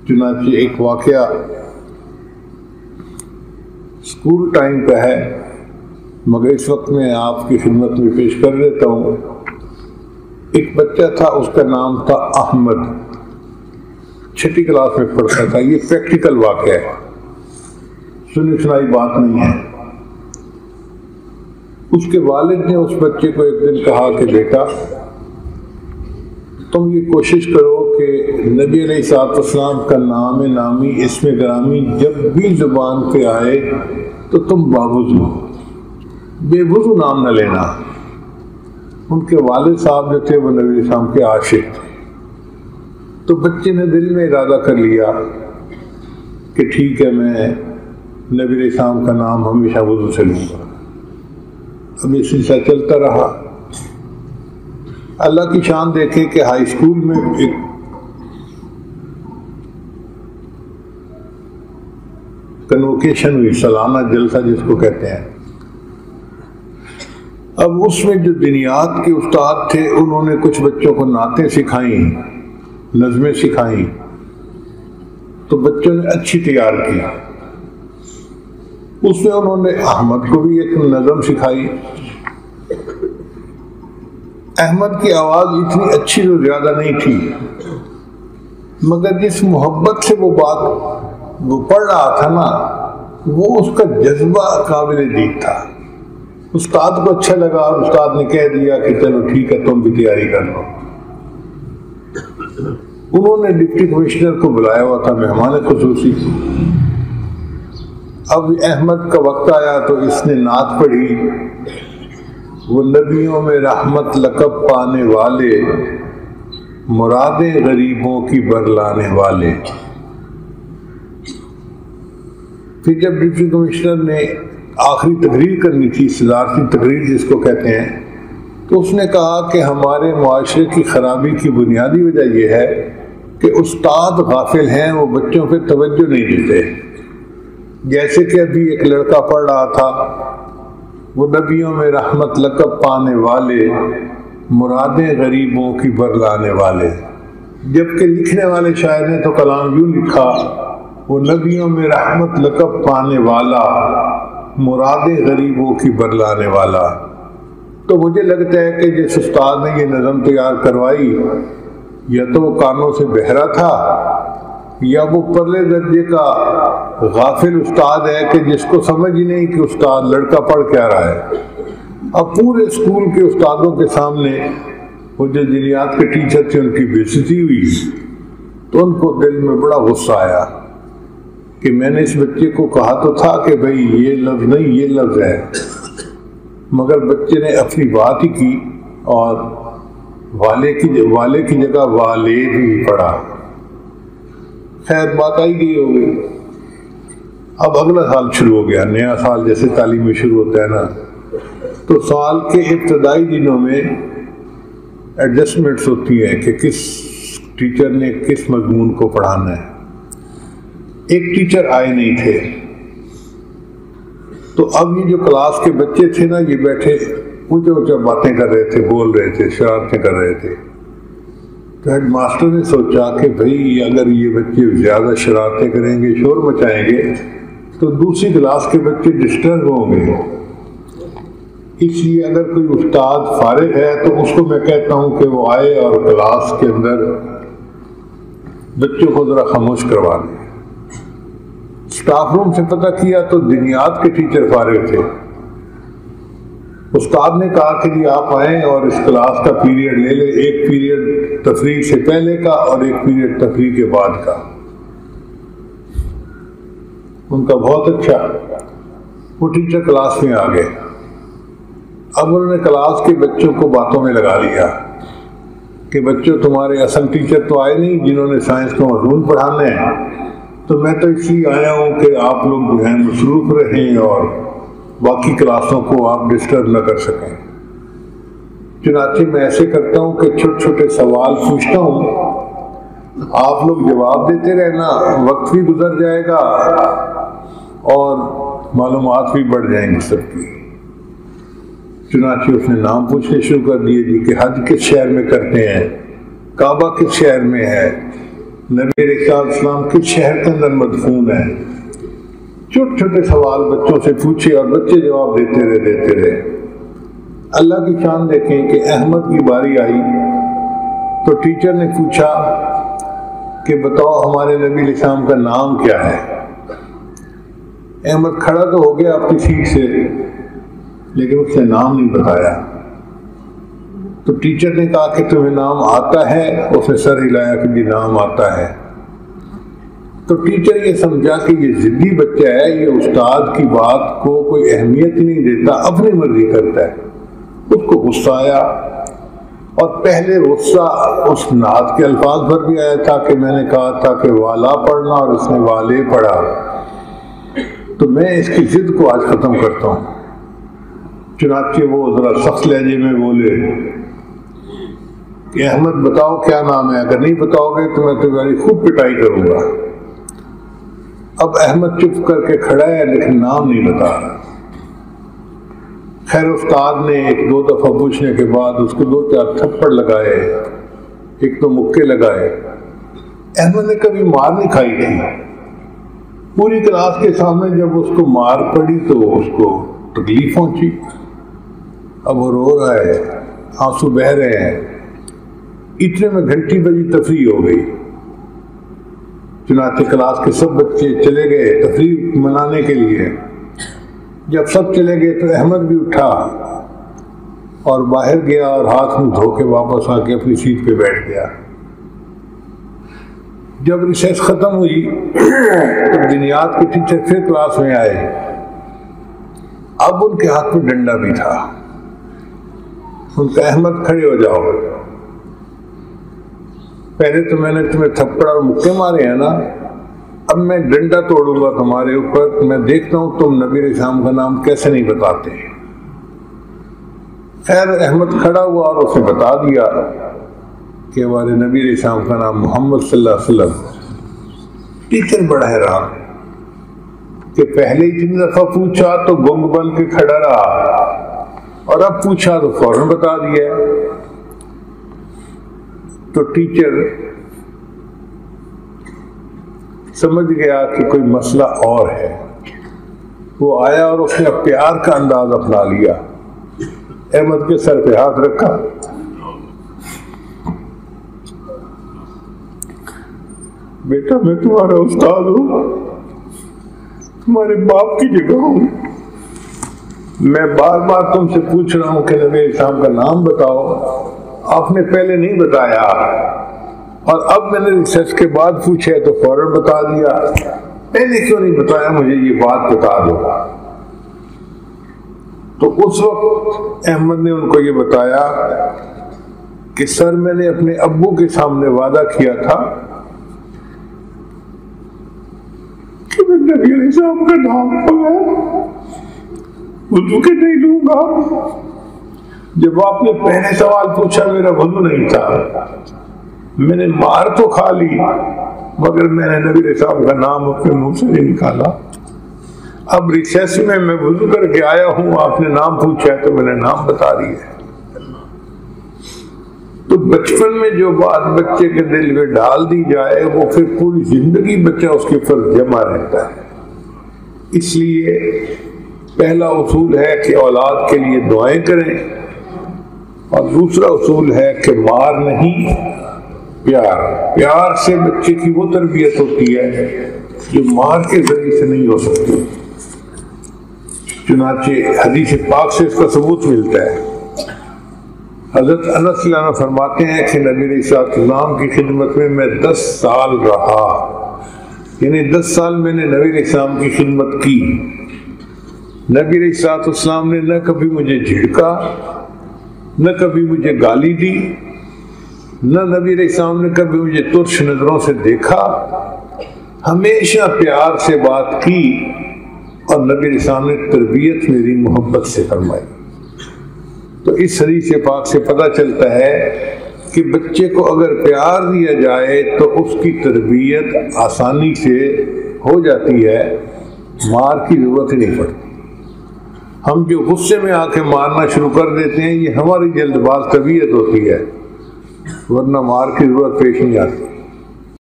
چنانچہ ایک واقعہ اسکول ٹائم کا ہے، مگر اس وقت میں آپ کی خدمت میں پیش کر دیتا ہوں۔ ایک بچہ تھا، اس کا نام تھا احمد، 6ٹھی کلاس میں پڑھتا تھا۔ یہ پریکٹیکل واقعہ ہے، سنی سنائی بات نہیں ہے۔ اس کے والد نے اس بچے کو ایک دن کہا کہ بیٹا تم یہ کوشش کرو کہ نبی علیہ الصلوۃ والسلام کا نام نامی اسم گرامی جب بھی زبان پہ آئے تو تم باوضو بے وضو نام نہ لینا۔ ان کے والد صاحب جو تھے وہ نبی علیہ السلام کے عاشق تھے، تو بچے نے دل میں ارادہ کر لیا کہ ٹھیک ہے، میں نبی علیہ السلام کا نام ہمیشہ وضو سے لوں گا۔ اب یہ سلسلہ چلتا رہا۔ اللہ کی شان دیکھیں کہ ہائی اسکول میں ایک کنوکیشن ہوئی، سالانہ جلسہ جس کو کہتے ہیں۔ اب اس میں جو دینیات کے استاد تھے انہوں نے کچھ بچوں کو نعتیں سکھائیں، نظمیں سکھائیں، تو بچوں نے اچھی تیار کی۔ اس میں انہوں نے احمد کو بھی ایک نظم سکھائی۔ احمد کی آواز اتنی اچھی تو زیادہ نہیں تھی، مگر جس محبت سے وہ بات وہ پڑھ رہا تھا نا، وہ اس کا جذبہ قابل دید تھا۔ استاد کو اچھا لگا اور استاد نے کہہ دیا کہ چلو ٹھیک ہے، تم بھی تیاری کر لو۔ انہوں نے ڈپٹی کمشنر کو بلایا ہوا تھا، مہمان خصوصی۔ اب احمد کا وقت آیا تو اس نے نعت پڑھی، وہ نبیوں میں رحمت لقب پانے والے، مرادیں غریبوں کی برلانے والے۔ پھر جب ڈپٹی کمشنر نے آخری تقریر کرنی تھی، صدارتی تقریر جس کو کہتے ہیں، تو اس نے کہا کہ ہمارے معاشرے کی خرابی کی بنیادی وجہ یہ ہے کہ استاد غافل ہیں، وہ بچوں پہ توجہ نہیں دیتے۔ جیسے کہ ابھی ایک لڑکا پڑھ رہا تھا، وہ نبیوں میں رحمت لقب پانے والے، مرادیں غریبوں کی برلانے والے، جبکہ لکھنے والے شاعر نے تو کلام یوں لکھا، وہ نبیوں میں رحمت لقب پانے والا، مرادیں غریبوں کی برلانے والا۔ تو مجھے لگتا ہے کہ جس استاد نے یہ نظم تیار کروائی، یا تو وہ کانوں سے بہرا تھا، یا وہ پرلے درجے کا غافل استاد ہے کہ جس کو سمجھ ہی نہیں کہ استاد لڑکا پڑھ کیا رہا ہے۔ اب پورے اسکول کے استادوں کے سامنے وہ جو دینیات کے ٹیچر تھے ان کی بے عزتی ہوئی، تو ان کو دل میں بڑا غصہ آیا کہ میں نے اس بچے کو کہا تو تھا کہ بھئی یہ لفظ نہیں، یہ لفظ ہے، مگر بچے نے اپنی بات ہی کی اور والے کی جگہ والد ہی پڑھا۔ خیر بات آئی گئی ہو گئی۔ اب اگلا سال شروع ہو گیا، نیا سال جیسے تعلیم میں شروع ہوتا ہے نا، تو سال کے ابتدائی دنوں میں ایڈجسٹمنٹس ہوتی ہیں کہ کس ٹیچر نے کس مضمون کو پڑھانا ہے۔ ایک ٹیچر آئے نہیں تھے، تو اب یہ جو کلاس کے بچے تھے نا، یہ بیٹھے اونچے اونچے باتیں کر رہے تھے، بول رہے تھے، شرارتیں کر رہے تھے۔ تو ہیڈ ماسٹر نے سوچا کہ بھئی اگر یہ بچے زیادہ شرارتیں کریں گے، شور مچائیں گے، تو دوسری کلاس کے بچے ڈسٹرب ہوں گے۔ اس لیے اگر کوئی استاد فارغ ہے تو اس کو میں کہتا ہوں کہ وہ آئے اور کلاس کے اندر بچوں کو ذرا خاموش کروا دیں۔ اسٹاف روم سے پتہ کیا تو دینیات کے ٹیچر فارغ تھے۔ استاد نے کہا کہ جی آپ آئیں اور اس کلاس کا پیریڈ لے لیں، ایک پیریڈ تفریح سے پہلے کا اور ایک پیریڈ تفریح کے بعد کا۔ ان کا بہت اچھا، وہ ٹیچر کلاس میں آ گئے۔ اب انہوں نے کلاس کے بچوں کو باتوں میں لگا لیا کہ بچوں تمہارے اصل ٹیچر تو آئے نہیں جنہوں نے سائنس کا مضمون پڑھانا ہے، تو میں تو اس لیے آیا ہوں کہ آپ لوگ جو ہیں مصروف رہیں اور باقی کلاسوں کو آپ ڈسٹرب نہ کر سکیں۔ چنانچہ میں ایسے کرتا ہوں کہ چھوٹے چھوٹے سوال پوچھتا ہوں، آپ لوگ جواب دیتے رہنا، وقت بھی گزر جائے گا اور معلومات بھی بڑھ جائیں گی سب کی۔ چنانچہ اس نے نام پوچھنے شروع کر دیے، جی کہ حج کس شہر میں کرتے ہیں، کعبہ کس شہر میں ہے، نبی علیہ السلام کس شہر کے اندر مدفون ہے. چھوٹے چھوٹے سوال بچوں سے پوچھے اور بچے جواب دیتے رہے. اللہ کی شان دیکھیں کہ احمد کی باری آئی تو ٹیچر نے پوچھا کہ بتاؤ ہمارے نبی علیہ السلام کا نام کیا ہے. احمد کھڑا تو ہو گیا اپنی سیٹ سے لیکن اس نے نام نہیں بتایا. تو ٹیچر نے کہا کہ تمہیں نام آتا ہے؟ اس نے سر ہلایا کہ جی نام آتا ہے. تو ٹیچر یہ سمجھا کہ یہ ضدی بچہ ہے, یہ استاد کی بات کو کوئی اہمیت ہی نہیں دیتا, اپنی مرضی کرتا ہے. اس کو غصہ آیا اور پہلے غصہ اس نعت کے الفاظ پر بھی آیا تھا کہ میں نے کہا تھا کہ والا پڑھنا اور اس نے والے پڑھا, تو میں اس کی ضد کو آج ختم کرتا ہوں. چنانچہ وہ ذرا سخت لہجے میں بولے کہ احمد بتاؤ کیا نام ہے, اگر نہیں بتاؤ گے تو میں تمہاری خوب پٹائی کروں گا. اب احمد چپ کر کے کھڑا ہے لیکن نام نہیں بتا رہا. خیر استاد نے ایک دو دفعہ پوچھنے کے بعد اس کو 2-4 تھپڑ لگائے, ایک تو مکے لگائے. احمد نے کبھی مار نہیں کھائی تھی. پوری کلاس کے سامنے جب اس کو مار پڑی تو اس کو تکلیف پہنچی. اب وہ رو رہا ہے, آنسو بہہ رہے ہیں. اتنے میں گھنٹی بجی, تفریح ہو گئی. چنانچہ کلاس کے سب بچے چلے گئے تفریح منانے کے لیے. جب سب چلے گئے تو احمد بھی اٹھا اور باہر گیا اور ہاتھ منہ دھو کے واپس آ کے اپنی سیٹ پہ بیٹھ گیا. جب ریسیس ختم ہوئی تو دنیات کے ٹیچر پھر کلاس میں آئے. اب ان کے ہاتھ میں ڈنڈا بھی تھا. ان کا احمد کھڑے ہو جاؤ, پہلے تو میں نے تمہیں تھپڑ اور مکے مارے ہیں نا, اب میں ڈنڈا توڑوں گا تمہارے اوپر. میں دیکھتا ہوں تم نبی علیہ السلام کا نام کیسے نہیں بتاتے. خیر احمد کھڑا ہوا اور اسے بتا دیا کہ ہمارے نبی علیہ السلام کا نام محمد صلی اللہ علیہ وسلم. ٹیچر بڑا حیران کہ پہلے ہی 3 دفعہ پوچھا تو گنگ بن کے کھڑا رہا اور اب پوچھا تو فوراً بتا دیا. تو ٹیچر سمجھ گیا کہ کوئی مسئلہ اور ہے. وہ آیا اور اس نے پیار کا انداز اپنا لیا. احمد کے سر پہ ہاتھ رکھا. بیٹا میں تمہارا استاد ہوں, تمہارے باپ کی جگہ ہوں. میں بار بار تم سے پوچھ رہا ہوں کہ نبی علیہ السلام کا نام بتاؤ, آپ نے پہلے نہیں بتایا اور اب میں نے ریسرچ کے بعد پوچھے تو فوراً بتا دیا. پہلے کیوں نہیں بتایا مجھے یہ بات بتا دو. تو اس وقت احمد نے ان کو یہ بتایا کہ سر میں نے اپنے ابو کے سامنے وعدہ کیا تھا کہ میں نبی علیہ السلام کا نام بغیر وضو کے نہیں لوں گا. جب آپ نے پہلے سوال پوچھا میرا وضو نہیں تھا, میں نے مار تو کھا لی مگر میں نے نبی علیہ السلام کا نام اپنے منہ سے نہیں نکالا. اب ریسیس میں وضو کر کے آیا ہوں, آپ نے نام پوچھا ہے تو میں نے نام بتا دی ہے. تو بچپن میں جو بات بچے کے دل میں ڈال دی جائے وہ پھر پوری زندگی بچہ اس کے اوپر جمع رہتا ہے. اس لیے پہلا اصول ہے کہ اولاد کے لیے دعائیں کریں اور دوسرا اصول ہے کہ مار نہیں پیار سے بچے کی وہ تربیت ہوتی ہے جو مار کے ذریعے سے نہیں ہو سکتی. چنانچہ حدیث پاک سے اس کا ثبوت ملتا ہے. حضرت انس رضی اللہ عنہ فرماتے ہیں کہ نبی علیہ السلام کی خدمت میں 10 سال رہا, یعنی 10 سال میں نے نبی علیہ السلام کی خدمت کی. نبی علیہ السلام نے نہ کبھی مجھے جھڑکا, نہ کبھی مجھے گالی دی, نہ نبی علیہ السلام نے کبھی مجھے ترش نظروں سے دیکھا. ہمیشہ پیار سے بات کی اور نبی علیہ السلام نے تربیت میری محبت سے فرمائی. تو اس حدیث پاک سے پتہ چلتا ہے کہ بچے کو اگر پیار دیا جائے تو اس کی تربیت آسانی سے ہو جاتی ہے, مار کی ضرورت ہی نہیں پڑتی. ہم جو غصے میں آ کے مارنا شروع کر دیتے ہیں یہ ہماری جلد باز طبیعت ہوتی ہے, ورنہ مار کی ضرورت پیش نہیں آتی.